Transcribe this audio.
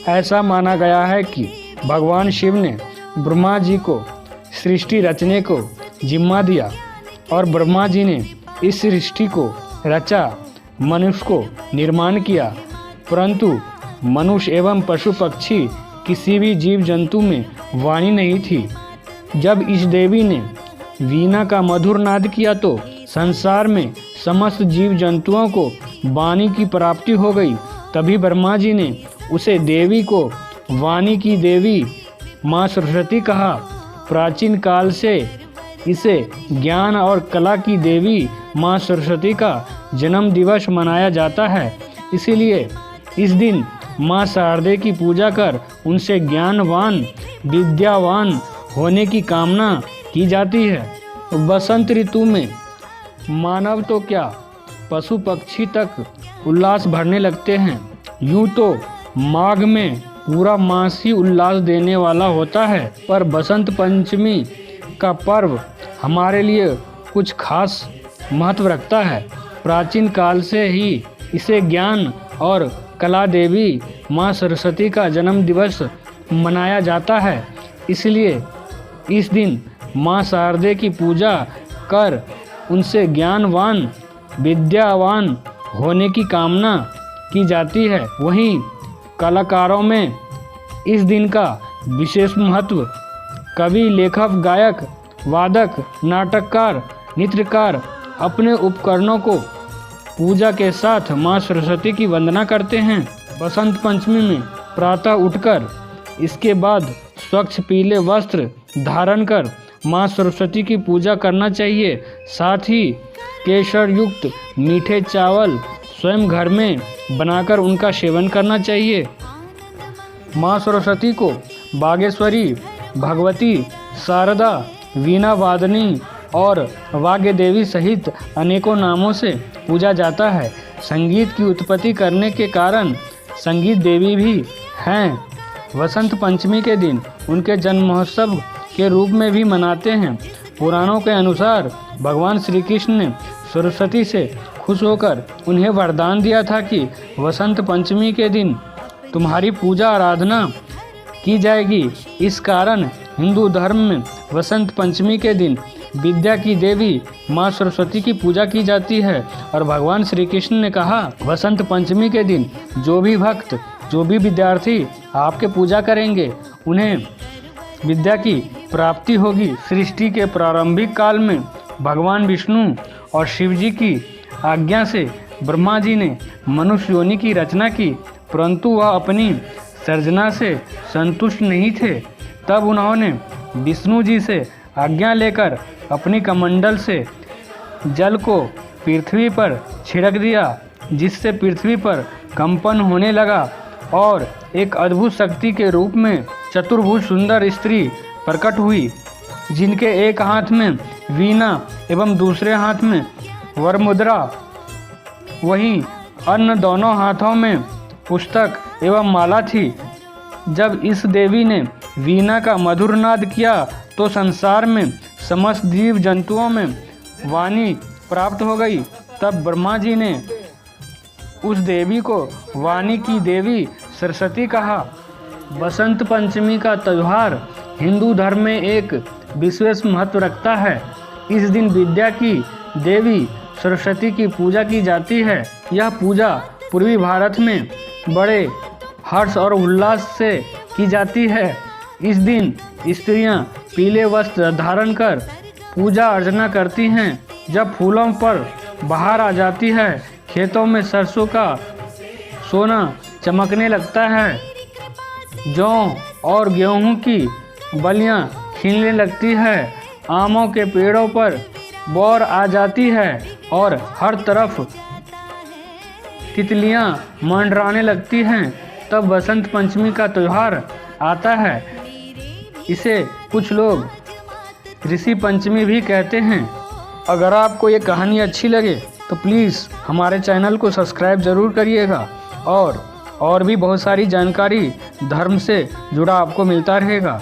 ऐसा माना गया है कि भगवान शिव ने ब्रह्मा जी को सृष्टि रचने को जिम्मा दिया और ब्रह्मा जी ने इस सृष्टि को रचा, मनुष्य को निर्माण किया, परंतु मनुष्य एवं पशु पक्षी किसी भी जीव जंतु में वाणी नहीं थी। जब इस देवी ने वीणा का मधुर नाद किया तो संसार में समस्त जीव जंतुओं को वाणी की प्राप्ति हो गई। तभी ब्रह्मा जी ने उसे देवी को वाणी की देवी माँ सरस्वती कहा। प्राचीन काल से इसे ज्ञान और कला की देवी माँ सरस्वती का जन्म दिवस मनाया जाता है। इसीलिए इस दिन माँ शारदे की पूजा कर उनसे ज्ञानवान विद्यावान होने की कामना की जाती है। बसंत ऋतु में मानव तो क्या पशु पक्षी तक उल्लास भरने लगते हैं। यूँ तो माघ में पूरा मास ही उल्लास देने वाला होता है, पर बसंत पंचमी का पर्व हमारे लिए कुछ खास महत्व रखता है। प्राचीन काल से ही इसे ज्ञान और कला देवी माँ सरस्वती का जन्म दिवस मनाया जाता है। इसलिए इस दिन माँ शारदे की पूजा कर उनसे ज्ञानवान विद्यावान होने की कामना की जाती है। वहीं कलाकारों में इस दिन का विशेष महत्व कवि, लेखक, गायक, वादक, नाटककार, नृत्यकार अपने उपकरणों को पूजा के साथ माँ सरस्वती की वंदना करते हैं। बसंत पंचमी में प्रातः उठकर इसके बाद स्वच्छ पीले वस्त्र धारण कर माँ सरस्वती की पूजा करना चाहिए। साथ ही केसर युक्त मीठे चावल स्वयं घर में बनाकर उनका सेवन करना चाहिए। माँ सरस्वती को बागेश्वरी, भगवती, शारदा, वीणा वादनी और वाग्य देवी सहित अनेकों नामों से पूजा जाता है। संगीत की उत्पत्ति करने के कारण संगीत देवी भी हैं। वसंत पंचमी के दिन उनके जन्म महोत्सव के रूप में भी मनाते हैं। पुराणों के अनुसार भगवान श्री कृष्ण ने सरस्वती से खुश होकर उन्हें वरदान दिया था कि वसंत पंचमी के दिन तुम्हारी पूजा आराधना की जाएगी। इस कारण हिंदू धर्म में वसंत पंचमी के दिन विद्या की देवी माँ सरस्वती की पूजा की जाती है। और भगवान श्री कृष्ण ने कहा, वसंत पंचमी के दिन जो भी भक्त, जो भी विद्यार्थी आपके पूजा करेंगे उन्हें विद्या की प्राप्ति होगी। सृष्टि के प्रारंभिक काल में भगवान विष्णु और शिव जी की आज्ञा से ब्रह्मा जी ने मनुष्य योनि की रचना की, परंतु वह अपनी सर्जना से संतुष्ट नहीं थे। तब उन्होंने विष्णु जी से आज्ञा लेकर अपनी कमंडल से जल को पृथ्वी पर छिड़क दिया, जिससे पृथ्वी पर कंपन होने लगा और एक अद्भुत शक्ति के रूप में चतुर्भुज सुंदर स्त्री प्रकट हुई, जिनके एक हाथ में वीणा एवं दूसरे हाथ में वरमुद्रा, वहीं अन्य दोनों हाथों में पुस्तक एवं माला थी। जब इस देवी ने वीणा का मधुर नाद किया तो संसार में समस्त जीव जंतुओं में वाणी प्राप्त हो गई। तब ब्रह्मा जी ने उस देवी को वाणी की देवी सरस्वती कहा। बसंत पंचमी का त्यौहार हिंदू धर्म में एक विशेष महत्व रखता है। इस दिन विद्या की देवी सरस्वती की पूजा की जाती है। यह पूजा पूर्वी भारत में बड़े हर्ष और उल्लास से की जाती है। इस दिन स्त्रियां पीले वस्त्र धारण कर पूजा अर्चना करती हैं। जब फूलों पर बहार आ जाती है, खेतों में सरसों का सोना चमकने लगता है, जौ और गेहूं की बलियां खिलने लगती है, आमों के पेड़ों पर बौर आ जाती है और हर तरफ तितलियां मंडराने लगती हैं, तब बसंत पंचमी का त्यौहार आता है। इसे कुछ लोग ऋषि पंचमी भी कहते हैं। अगर आपको ये कहानी अच्छी लगे तो प्लीज़ हमारे चैनल को सब्सक्राइब ज़रूर करिएगा और भी बहुत सारी जानकारी धर्म से जुड़ा आपको मिलता रहेगा।